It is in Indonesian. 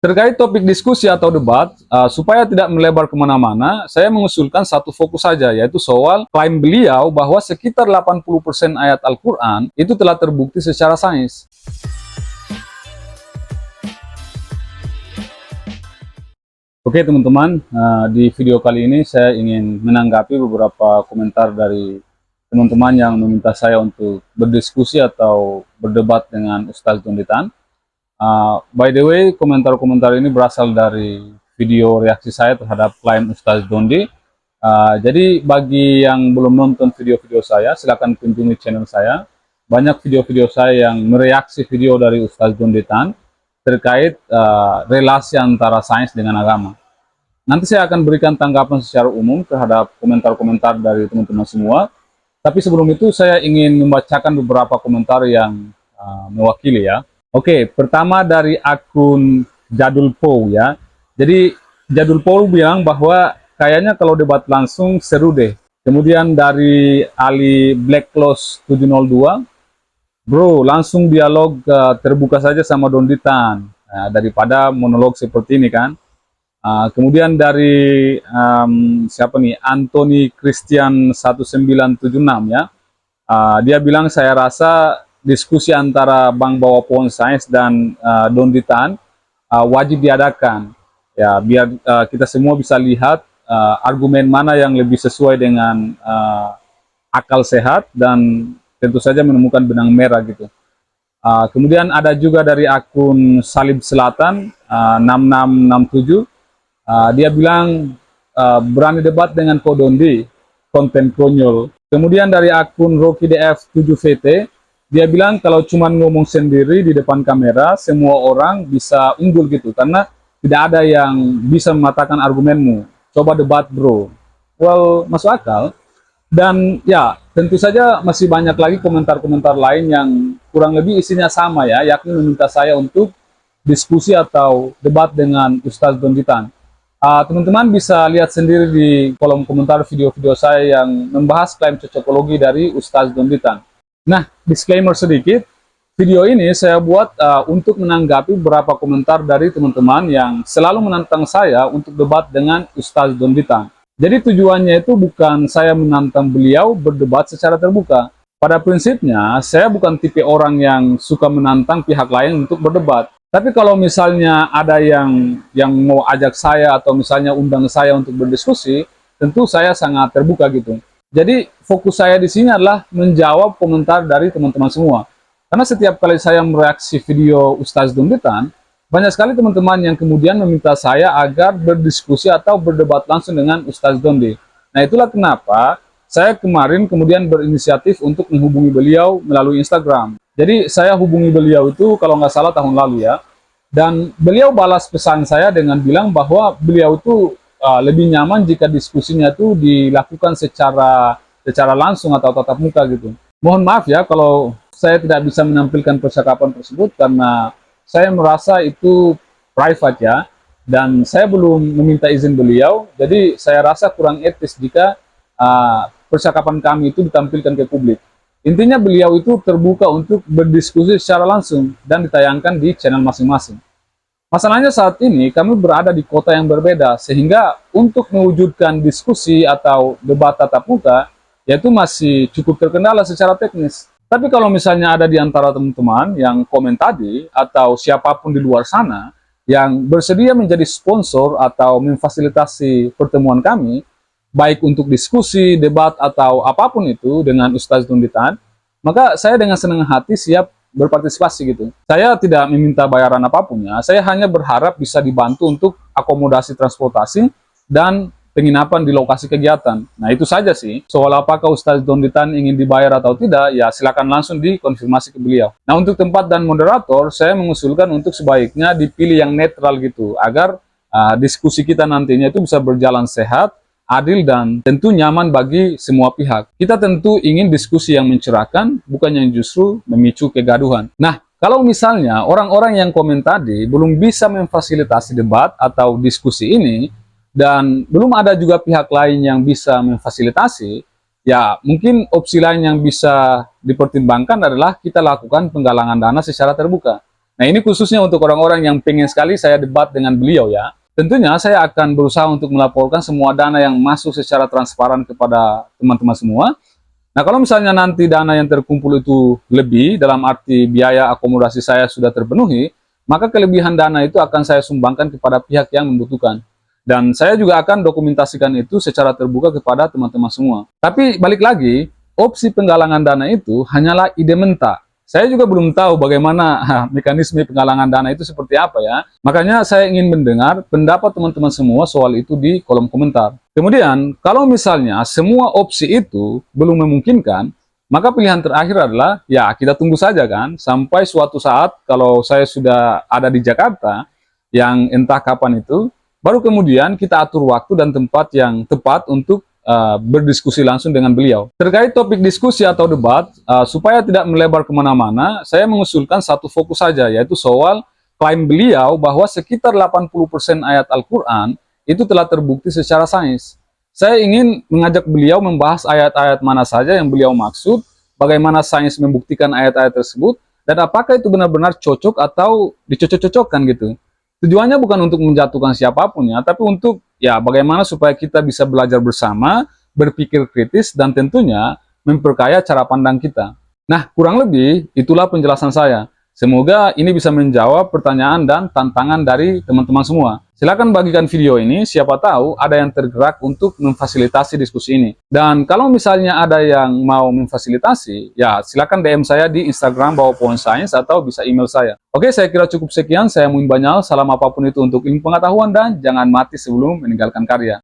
Terkait topik diskusi atau debat, supaya tidak melebar kemana-mana, saya mengusulkan satu fokus saja, yaitu soal klaim beliau bahwa sekitar 80% ayat Al-Quran itu telah terbukti secara sains. Oke teman-teman, di video kali ini saya ingin menanggapi beberapa komentar dari teman-teman yang meminta saya untuk berdiskusi atau berdebat dengan Ustaz Donditan. By the way, komentar-komentar ini berasal dari video reaksi saya terhadap klaim Ustaz Dondi. Jadi bagi yang belum nonton video-video saya, silakan kunjungi channel saya. Banyak video-video saya yang mereaksi video dari Ustaz Donditan terkait relasi antara sains dengan agama. Nanti saya akan berikan tanggapan secara umum terhadap komentar-komentar dari teman-teman semua. Tapi sebelum itu saya ingin membacakan beberapa komentar yang mewakili ya. Oke, pertama dari akun Jadul Pou ya. Jadi Jadul Pou bilang bahwa kayaknya kalau debat langsung seru deh. Kemudian dari Ali Blackclose 702, bro langsung dialog terbuka saja sama Donditan daripada monolog seperti ini kan. Kemudian dari siapa nih, Anthony Christian 1976 ya. Dia bilang saya rasa diskusi antara Bang Bawa Pohon Sains dan Donditan wajib diadakan ya, biar kita semua bisa lihat argumen mana yang lebih sesuai dengan akal sehat dan tentu saja menemukan benang merah gitu. Kemudian ada juga dari akun Salib Selatan 6667, dia bilang berani debat dengan Ko Dondi, konten konyol. Kemudian dari akun Rocky DF 7VT, dia bilang kalau cuma ngomong sendiri di depan kamera, semua orang bisa unggul gitu, karena tidak ada yang bisa mematahkan argumenmu. Coba debat bro. Well, masuk akal. Dan ya, tentu saja masih banyak lagi komentar-komentar lain yang kurang lebih isinya sama ya, yakni meminta saya untuk diskusi atau debat dengan Ustaz Donditan. Teman-teman bisa lihat sendiri di kolom komentar video-video saya yang membahas klaim cocokologi dari Ustaz Donditan. Nah, disclaimer sedikit, video ini saya buat untuk menanggapi beberapa komentar dari teman-teman yang selalu menantang saya untuk debat dengan Ustaz Donditan. Jadi tujuannya itu bukan saya menantang beliau berdebat secara terbuka. Pada prinsipnya, saya bukan tipe orang yang suka menantang pihak lain untuk berdebat. Tapi kalau misalnya ada yang mau ajak saya atau misalnya undang saya untuk berdiskusi, tentu saya sangat terbuka gitu. Jadi fokus saya di sini adalah menjawab komentar dari teman-teman semua. Karena setiap kali saya mereaksi video Ustaz Donditan, banyak sekali teman-teman yang kemudian meminta saya agar berdiskusi atau berdebat langsung dengan Ustaz Dondi. Nah itulah kenapa saya kemarin kemudian berinisiatif untuk menghubungi beliau melalui Instagram. Jadi saya hubungi beliau itu kalau nggak salah tahun lalu ya. Dan beliau balas pesan saya dengan bilang bahwa beliau itu lebih nyaman jika diskusinya itu dilakukan secara langsung atau tatap muka gitu. Mohon maaf ya kalau saya tidak bisa menampilkan percakapan tersebut karena saya merasa itu private ya, dan saya belum meminta izin beliau, jadi saya rasa kurang etis jika percakapan kami itu ditampilkan ke publik. Intinya beliau itu terbuka untuk berdiskusi secara langsung dan ditayangkan di channel masing-masing. Masalahnya saat ini kami berada di kota yang berbeda, sehingga untuk mewujudkan diskusi atau debat tatap muka, yaitu masih cukup terkendala secara teknis. Tapi kalau misalnya ada di antara teman-teman yang komen tadi, atau siapapun di luar sana, yang bersedia menjadi sponsor atau memfasilitasi pertemuan kami, baik untuk diskusi, debat, atau apapun itu dengan Ustaz Donditan, maka saya dengan senang hati siap berpartisipasi gitu. Saya tidak meminta bayaran apapun ya, saya hanya berharap bisa dibantu untuk akomodasi transportasi dan penginapan di lokasi kegiatan. Nah itu saja sih. Soal apakah Ustaz Donditan ingin dibayar atau tidak, ya silakan langsung dikonfirmasi ke beliau. Nah untuk tempat dan moderator, saya mengusulkan untuk sebaiknya dipilih yang netral gitu, agar diskusi kita nantinya itu bisa berjalan sehat, adil, dan tentu nyaman bagi semua pihak. Kita tentu ingin diskusi yang mencerahkan, bukan yang justru memicu kegaduhan. Nah, kalau misalnya orang-orang yang komen tadi belum bisa memfasilitasi debat atau diskusi ini, dan belum ada juga pihak lain yang bisa memfasilitasi, ya mungkin opsi lain yang bisa dipertimbangkan adalah kita lakukan penggalangan dana secara terbuka. Nah, ini khususnya untuk orang-orang yang pengen sekali saya debat dengan beliau ya. Tentunya saya akan berusaha untuk melaporkan semua dana yang masuk secara transparan kepada teman-teman semua. Nah, kalau misalnya nanti dana yang terkumpul itu lebih, dalam arti biaya akomodasi saya sudah terpenuhi, maka kelebihan dana itu akan saya sumbangkan kepada pihak yang membutuhkan. Dan saya juga akan dokumentasikan itu secara terbuka kepada teman-teman semua. Tapi balik lagi, opsi penggalangan dana itu hanyalah ide mentah. Saya juga belum tahu bagaimana mekanisme penggalangan dana itu seperti apa ya. Makanya saya ingin mendengar pendapat teman-teman semua soal itu di kolom komentar. Kemudian, kalau misalnya semua opsi itu belum memungkinkan, maka pilihan terakhir adalah ya kita tunggu saja kan, sampai suatu saat kalau saya sudah ada di Jakarta, yang entah kapan itu, baru kemudian kita atur waktu dan tempat yang tepat untuk berdiskusi langsung dengan beliau. Terkait topik diskusi atau debat, supaya tidak melebar kemana-mana, saya mengusulkan satu fokus saja, yaitu soal klaim beliau bahwa sekitar 80% ayat Al-Quran itu telah terbukti secara sains. Saya ingin mengajak beliau membahas ayat-ayat mana saja yang beliau maksud, bagaimana sains membuktikan ayat-ayat tersebut, dan apakah itu benar-benar cocok atau dicocok-cocokkan gitu. Tujuannya bukan untuk menjatuhkan siapapun ya, tapi untuk ya bagaimana supaya kita bisa belajar bersama, berpikir kritis, dan tentunya memperkaya cara pandang kita. Nah, kurang lebih itulah penjelasan saya. Semoga ini bisa menjawab pertanyaan dan tantangan dari teman-teman semua. Silakan bagikan video ini, siapa tahu ada yang tergerak untuk memfasilitasi diskusi ini. Dan kalau misalnya ada yang mau memfasilitasi, ya silakan DM saya di Instagram @bawahpohonscience atau bisa email saya. Oke, saya kira cukup sekian. Saya Muin Banyal. Salam apapun itu untuk ilmu pengetahuan dan jangan mati sebelum meninggalkan karya.